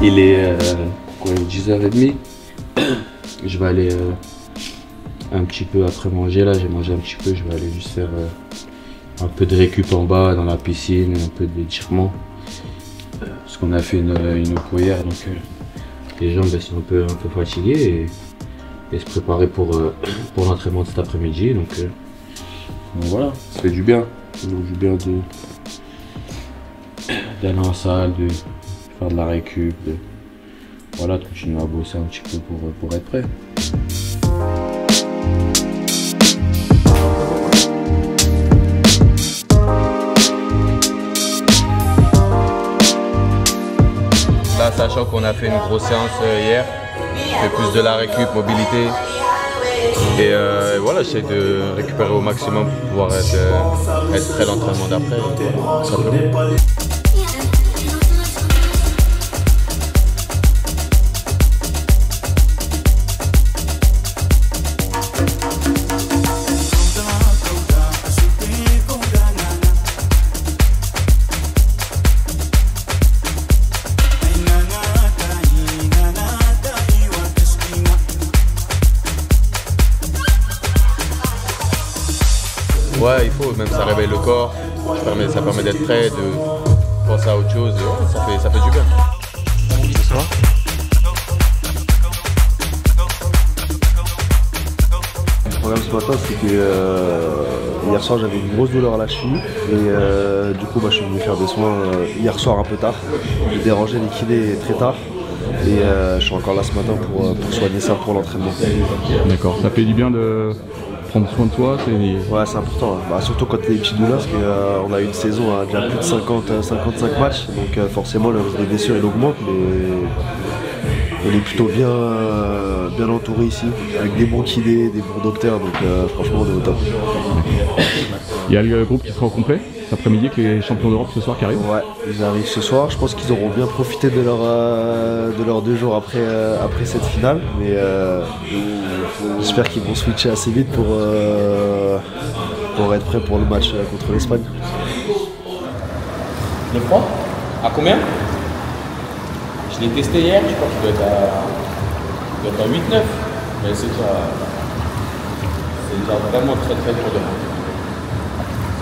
Il est 10h30. Je vais aller un petit peu après manger là, j'ai mangé un petit peu, je vais aller juste faire un peu de récup en bas dans la piscine, un peu d'étirement. Parce qu'on a fait une oppo hier, donc les jambes elles sont un peu fatiguées et se préparer pour l'entraînement de cet après-midi. Donc voilà, ça fait du bien. Ça fait du bien d'aller en salle, de faire de la récup, voilà, de continuer à bosser un petit peu pour être prêt. Là, sachant qu'on a fait une grosse séance hier, je fais plus de la récup, mobilité. Et voilà, j'essaie de récupérer au maximum pour pouvoir être prêt à l'entraînement d'après. Voilà, simplement. Ouais, il faut, même ça réveille le corps, ça permet d'être prêt, de penser à autre chose, et ça fait du bien. Ce soir. Le problème ce matin, c'est que hier soir j'avais une grosse douleur à la cheville et du coup je suis venu faire des soins hier soir un peu tard. J'ai dérangé les kinés très tard et je suis encore là ce matin pour soigner ça pour l'entraînement. D'accord, ça fait du bien de prendre soin de toi. Ouais, c'est important, hein. Surtout quand tu as des petites douleurs, parce qu'on a eu une saison à déjà plus de 55 matchs, donc forcément le risque de blessure il augmente, mais on est plutôt bien entouré ici, avec des bons kinés, des bons docteurs, donc franchement on est au top. Il y a le groupe qui sera au complet cet après-midi avec les champions d'Europe ce soir qui arrivent. Ouais, ils arrivent ce soir, je pense qu'ils auront bien profité de leurs 2 jours après cette finale, mais j'espère qu'ils vont switcher assez vite pour être prêts pour le match contre l'Espagne. Le froid? À combien? Je l'ai testé hier, je crois qu'il doit être à 8-9, mais c'est déjà vraiment très dur demain.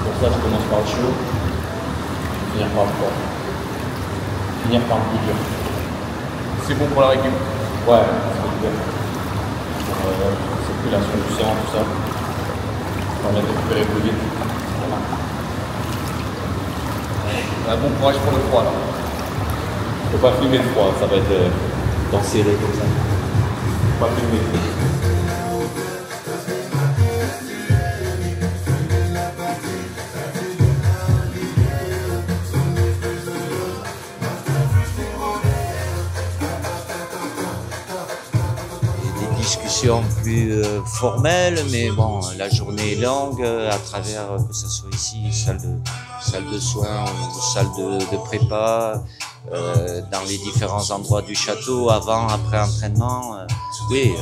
C'est pour ça que je commence par le chaud, finir par le froid, finir par le plus dur. C'est bon pour la récup? Ouais, c'est bien. Pour circulation du sang, tout ça, ça permet de récupérer plus vite. Voilà. Bon courage pour le froid là. Faut pas filmer le froid, ça va être dans serré comme ça. Faut pas filmer. Discussion plus formelle, mais bon, la journée est longue à travers que ce soit ici, salle de soins ou salle de prépa, dans les différents endroits du château, avant, après entraînement. Oui,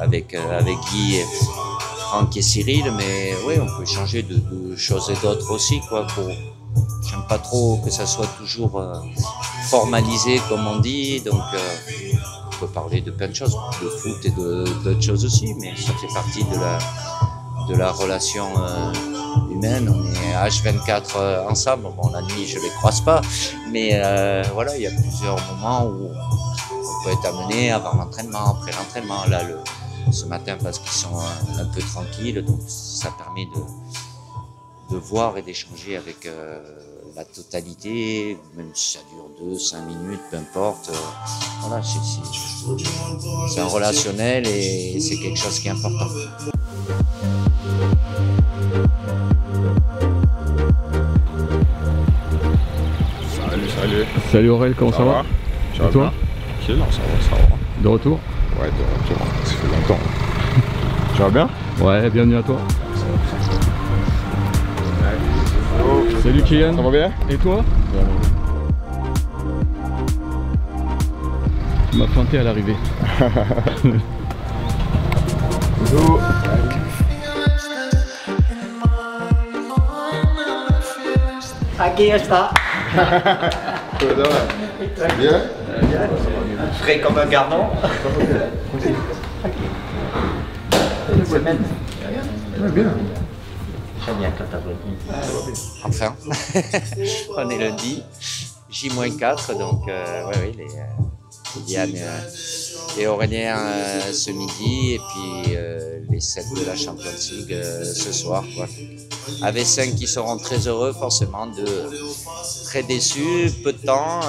avec Guy, et Franck et Cyril, mais oui, on peut échanger de choses et d'autres aussi, quoi. J'aime pas trop que ça soit toujours formalisé, comme on dit, donc. On peut parler de plein de choses, de foot et d'autres choses aussi, mais ça fait partie de la relation humaine. On est H24 ensemble. Bon, la nuit, je les croise pas, mais voilà, il y a plusieurs moments où on peut être amené avant l'entraînement, après l'entraînement. Là, ce matin, parce qu'ils sont un peu tranquilles, donc ça permet de voir et d'échanger avec la totalité, même si ça dure 2-5 minutes, peu importe. Voilà, c'est un relationnel et c'est quelque chose qui est important. Salut. Salut Aurel, comment ça va? Et toi? Ok, non, ça va. De retour? Ouais, de retour. Ça fait longtemps. Tu vas bien? Ouais, bienvenue à toi. Salut Kylian. Ça va bien? Et toi? Tu m'as pointé à l'arrivée. Bonjour. Aquí está. Bien? Frais comme un gardon. Une semaine. Bien. Enfin, on est lundi, J-4, donc Diane et Aurélien ce midi, et puis les 7 de la Champions League ce soir, quoi. Avec 5 qui seront très heureux, forcément, très déçus, peu de temps.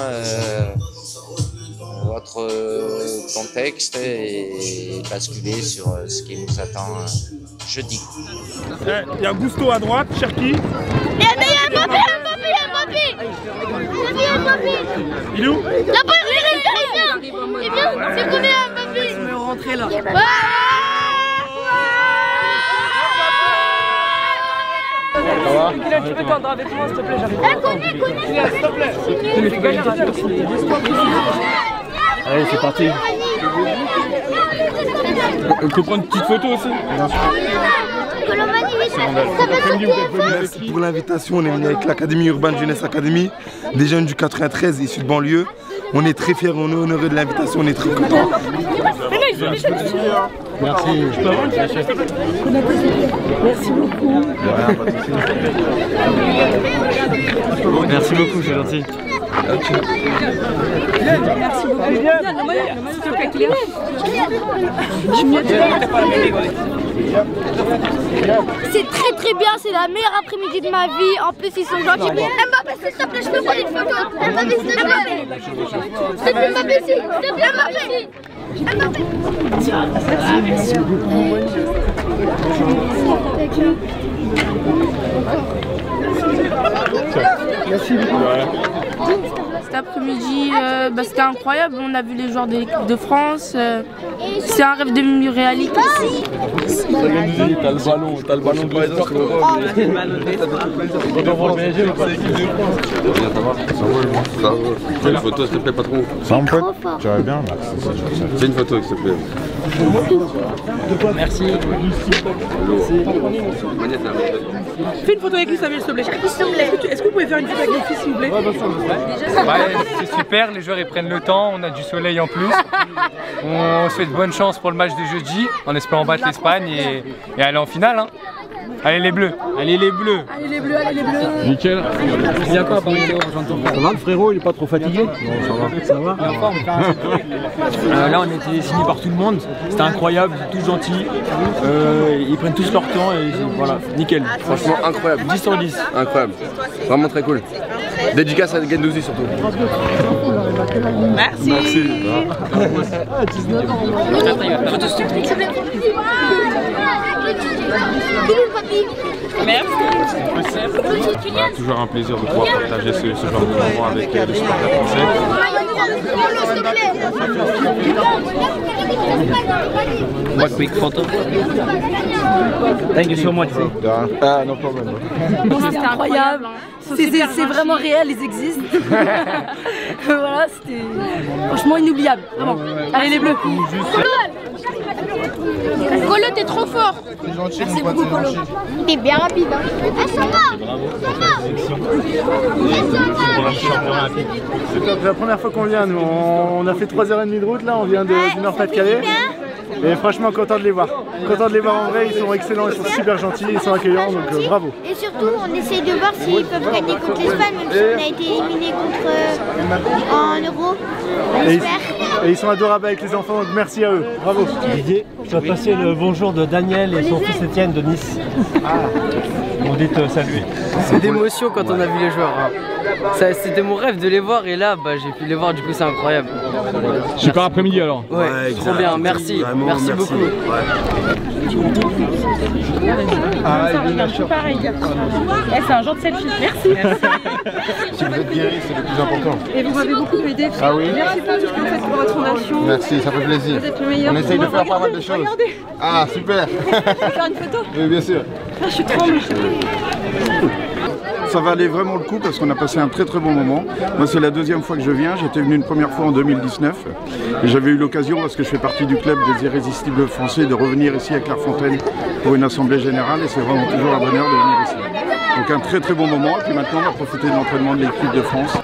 Autre contexte et basculer sur ce qui nous attend jeudi. Il y a Gusto à droite, Cherki. Il y a Mbappé. Il est où? Là-bas, il est bien. C'est combien Mbappé? Je vais rentrer là. Tu peux tendre avec moi, s'il te plaît, j'arrive. Allez, c'est parti. On peut prendre une petite photo aussi? Merci pour l'invitation. On est venu avec l'Académie Urbaine Jeunesse Academy, des jeunes du 93 issus de banlieue. On est très fiers, on est honorés de l'invitation, on est très contents. Merci. Merci beaucoup. Merci beaucoup, c'est gentil. Merci beaucoup. C'est très bien, c'est la meilleure après-midi de ma vie. En plus, ils sont gentils. Mbappé, s'il te plaît, je peux prendre une photo. Mbappé, s'il te plaît. S'il te plaît, Mbappé, s'il te plaît, Mbappé. Merci beaucoup. Cet après-midi, c'était incroyable. On a vu les joueurs de l'équipe de France. C'est un rêve devenu réalité. T'as le ballon de l'Europe. Ça va. Fais une photo, s'il te plaît, patron. Ça me plaît. Tu vas bien? Fais une photo, s'il te plaît. Merci. Fais une photo avec lui, Samuel, s'il te plaît. Est-ce que vous pouvez faire une photo avec mon fils, s'il vous plaît? C'est super, les joueurs ils prennent le temps, on a du soleil en plus. On se fait de bonne chance pour le match de jeudi, en espérant battre l'Espagne et aller en finale. Hein. Allez les bleus, allez les bleus. Allez les bleus, allez les bleus. Nickel. Il y a quoi, Paris? Ça va le frérot, il est pas trop fatigué? Non, ça va. Il est en forme. Là, on a été signé par tout le monde. C'était incroyable, tous gentils. Ils prennent tous leur temps et voilà, nickel. Franchement, incroyable. 10 sur 10. Incroyable. Vraiment très cool. Dédicace à Gendouzi surtout. Merci. Toujours un plaisir de pouvoir partager ce genre de moment avec les supporters français. One quick photo. Thank you so much. Ah, no problem. C'était incroyable. C'est vraiment réel, ils existent. Voilà, c'était franchement inoubliable. Vraiment. Allez les bleus. Colo, t'es trop fort. Merci beaucoup, Colo. T'es bien rapide. Hein. Ah, ça va. C'est la première fois qu'on vient, nous. On a fait 3h30 de route, là. On vient du Nord-Pas-de-Calais. Et franchement, content de les voir. Content de les voir en vrai, ils sont excellents, ils sont super gentils, ils sont accueillants, donc bravo. Et surtout, on essaye de voir s'ils peuvent gagner contre l'Espagne, même si on a été éliminé contre en Euro. On espère. Et ils sont adorables avec les enfants, donc merci à eux. Bravo. Didier, tu vas passer le bonjour de Daniel et son fils Étienne de Nice. On dit te saluer. C'est d'émotion quand on a vu les joueurs. Hein. C'était mon rêve de les voir et là j'ai pu les voir, du coup c'est incroyable. Super après-midi alors. Ouais, trop bien, merci. Merci beaucoup. Ah, pareil. C'est un genre de selfie. Merci. Si vous êtes guéri, c'est le plus important. Et vous m'avez beaucoup aidé. Ah oui. Merci pour tout ce que vous faites pour votre fondation. Merci, ça fait plaisir. Vous êtes le meilleur. On essaye de faire pas mal de choses. Regardez. Ah, super. Je peux faire une photo? Oui, bien sûr. Ah, je suis trop moche. Ça valait vraiment le coup parce qu'on a passé un très bon moment. Moi c'est la deuxième fois que je viens, j'étais venu une première fois en 2019 et j'avais eu l'occasion, parce que je fais partie du club des irrésistibles français, de revenir ici à Clairefontaine pour une assemblée générale et c'est vraiment toujours un bonheur de venir ici. Donc un très bon moment et puis maintenant on va profiter de l'entraînement de l'équipe de France.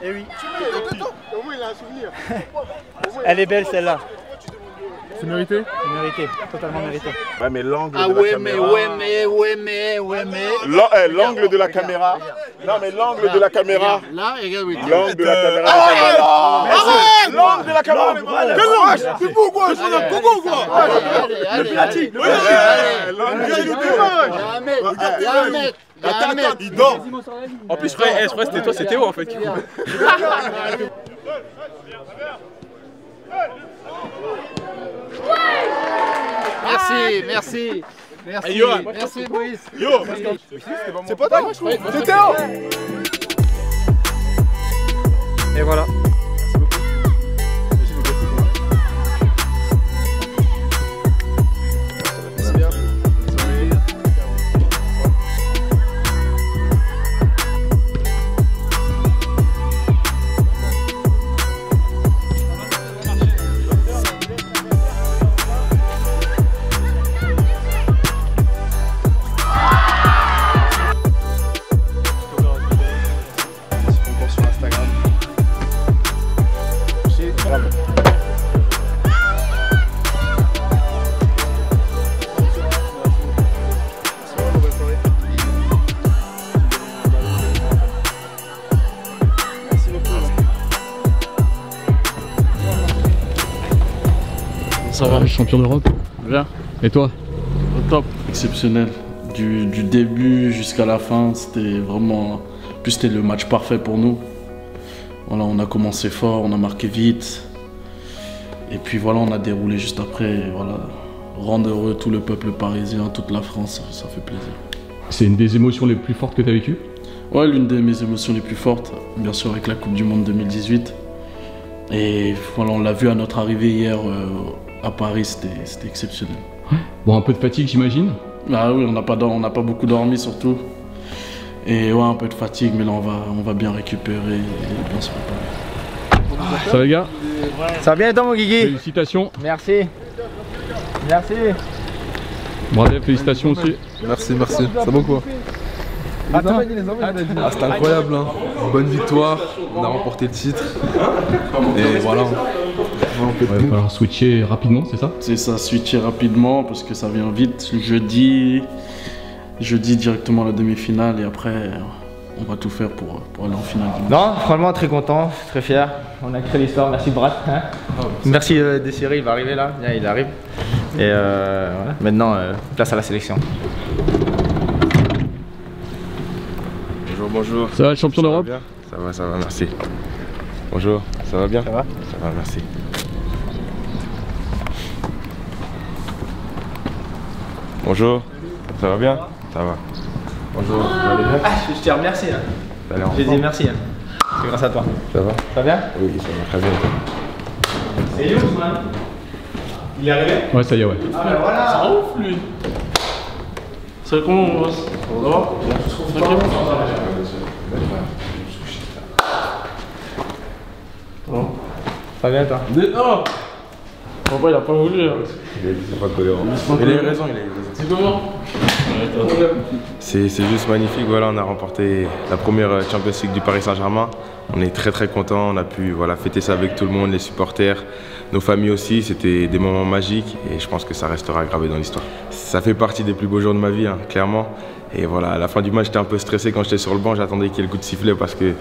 Eh oui. Elle est belle celle-là. C'est mérité? C'est mérité, totalement mérité. Ouais, mais l'angle Ah de la ouais, caméra... L'angle de la caméra... Non, mais l'angle de la caméra... Là, regarde, oui. L'angle de la caméra... L'angle de la caméra... Quel gauche? C'est pour gauche, on a pour gauche, quoi. Le platine. Attends, il dort. En plus, je croyais que c'était toi, c'est Théo en fait qui coupait. Merci. Hey, Johan. Merci, Moïse. Yo, c'est pas toi, c'est Théo. Et voilà. Ça va, champion d'Europe. Bien. Et toi? Au top. Exceptionnel. Du début jusqu'à la fin, c'était vraiment... En plus, c'était le match parfait pour nous. Voilà, on a commencé fort, on a marqué vite. Et puis voilà, on a déroulé juste après. Et voilà, rendre heureux tout le peuple parisien, toute la France, ça fait plaisir. C'est une des émotions les plus fortes que tu as vécues? Ouais, l'une de mes émotions les plus fortes, bien sûr avec la Coupe du Monde 2018. Et voilà, on l'a vu à notre arrivée hier à Paris, c'était exceptionnel. Ouais. Bon, un peu de fatigue j'imagine? Ah oui, on n'a pas beaucoup dormi surtout. Et ouais, un peu de fatigue, mais là on va bien récupérer et bien se préparer. Ça va les gars? Ça va bien toi mon Guigui? Félicitations. Merci. Merci. Bravo, félicitations aussi. Merci. Ça va quoi? C'était incroyable, hein. Bonne victoire, on a remporté le titre. Et voilà. Il va falloir switcher rapidement, c'est ça? C'est ça, switcher rapidement parce que ça vient vite. Jeudi directement la demi-finale et après on va tout faire pour aller en finale. Non, franchement très content, très fier. On a créé l'histoire, merci Brad. Hein, merci Désiré, il va arriver là, bien, il arrive. Et voilà. Maintenant, place à la sélection. Bonjour. Ça va, le champion d'Europe? Ça va, merci. Bonjour, ça va bien? Ça va? Ça va, merci. Bonjour, ça va bien? Ça va. Bonjour, vous allez bien? Je te remercie. Hein. J'ai dit merci. Hein. C'est grâce à toi. Ça va? Ça va bien? Oui, ça va très bien. C'est où Ousmane? Il est arrivé? Ouais, ça y est, ouais. Ah ben voilà! Ça ouf lui! C'est comment on bosse? Ça va? Bon. Ça va bien toi? Non! Papa il a pas voulu. Il n'a pas de tolérance. Il a eu raison, C'est comment? C'est juste magnifique, voilà, on a remporté la première Champions League du Paris Saint-Germain. On est très contents, on a pu voilà, fêter ça avec tout le monde, les supporters, nos familles aussi. C'était des moments magiques et je pense que ça restera gravé dans l'histoire. Ça fait partie des plus beaux jours de ma vie, hein, clairement. Et voilà, à la fin du match, j'étais un peu stressé quand j'étais sur le banc. J'attendais qu'il y ait le coup de sifflet parce que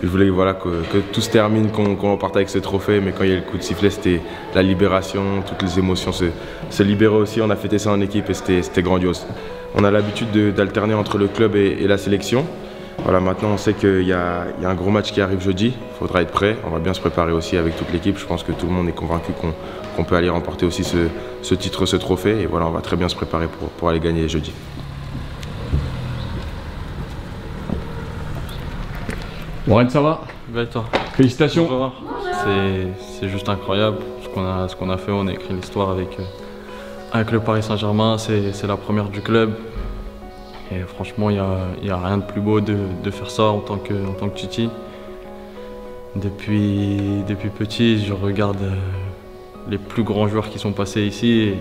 je voulais voilà, que tout se termine, qu'on reparte avec ce trophée. Mais quand il y a eu le coup de sifflet, c'était la libération, toutes les émotions se libéraient aussi. On a fêté ça en équipe et c'était grandiose. On a l'habitude d'alterner entre le club et la sélection. Voilà, maintenant, on sait qu'il y a un gros match qui arrive jeudi. Il faudra être prêt. On va bien se préparer aussi avec toute l'équipe. Je pense que tout le monde est convaincu qu'on peut aller remporter aussi ce titre, ce trophée. Et voilà, on va très bien se préparer pour aller gagner jeudi. Warren, ça va? Ben toi. Félicitations. C'est juste incroyable ce qu'on a fait. On a écrit l'histoire avec le Paris Saint-Germain. C'est la première du club. Et franchement, il n'y a rien de plus beau de faire ça en tant que Titi. Depuis petit, je regarde les plus grands joueurs qui sont passés ici et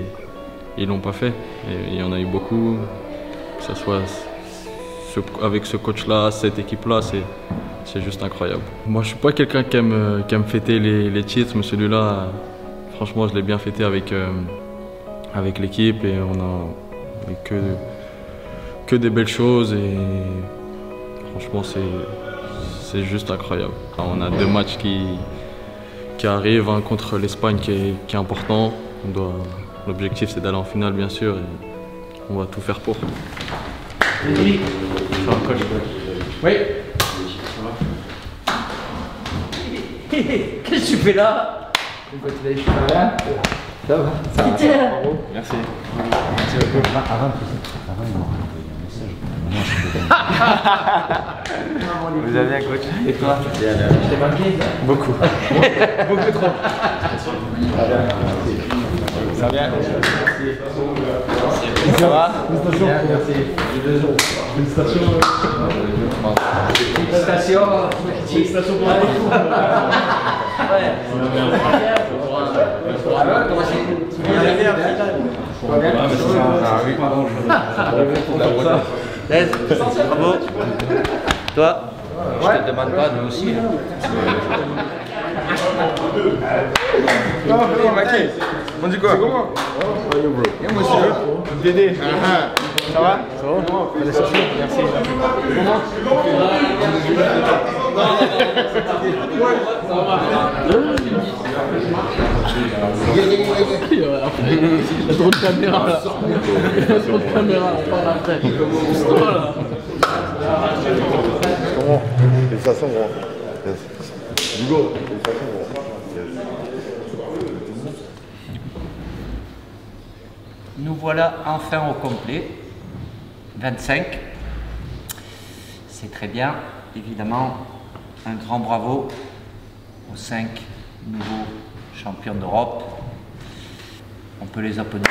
ils ne l'ont pas fait. Et il y en a eu beaucoup, que ce soit avec ce coach-là, cette équipe-là, c'est juste incroyable. Moi, je ne suis pas quelqu'un qui aime fêter les titres, mais celui-là, franchement, je l'ai bien fêté avec l'équipe et on a que des belles choses et franchement, c'est juste incroyable. On a 2 matchs qui arrivent, un contre l'Espagne qui est important. L'objectif, c'est d'aller en finale, bien sûr, et on va tout faire pour. Oui. Oui. Qu'est-ce que tu fais là? Ça va. Ça va. Merci. Vous avez un coach? Et toi? Je t'ai manqué? Beaucoup. Beaucoup trop. Ça va bien? Ça va? Félicitations. Merci. Félicitations. Félicitations. Félicitations pour Bravo. Toi, je te demande pas, nous aussi. On dit quoi? Et moi aussi. Dédé. Ça va? Ça va? Félicitations. Merci. Il y a trop de caméras là. Il y a trop de caméras, on parle après. Voilà. Félicitations, gros. Hugo, félicitations, gros. Nous voilà enfin au complet. 25. C'est très bien. Évidemment, un grand bravo aux 5 nouveaux champions d'Europe. On peut les applaudir.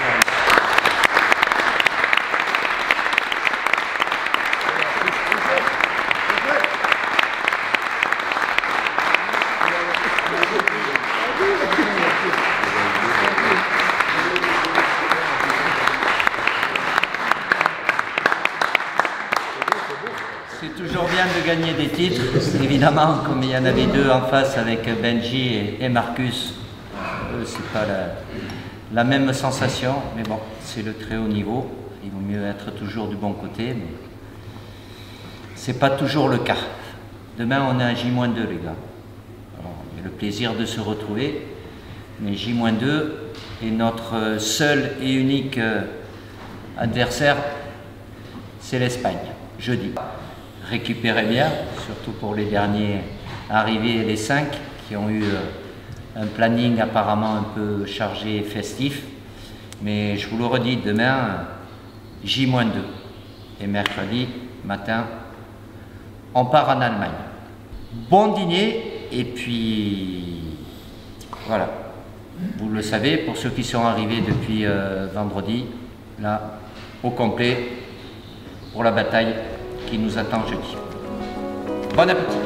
C'est toujours bien de gagner des titres, évidemment, comme il y en avait 2 en face avec Benji et Marcus, c'est pas la même sensation, mais bon, c'est le très haut niveau, il vaut mieux être toujours du bon côté, mais c'est pas toujours le cas. Demain, on est à J-2, les gars. Alors, il y a le plaisir de se retrouver, mais J-2 est notre seul et unique adversaire, c'est l'Espagne, jeudi. Récupérez bien, surtout pour les derniers arrivés, les 5 qui ont eu un planning apparemment un peu chargé et festif. Mais je vous le redis, demain, J-2 et mercredi matin, on part en Allemagne. Bon dîner et puis voilà, vous le savez, pour ceux qui sont arrivés depuis vendredi, là, au complet, pour la bataille qui nous attend jeudi. Bon appétit!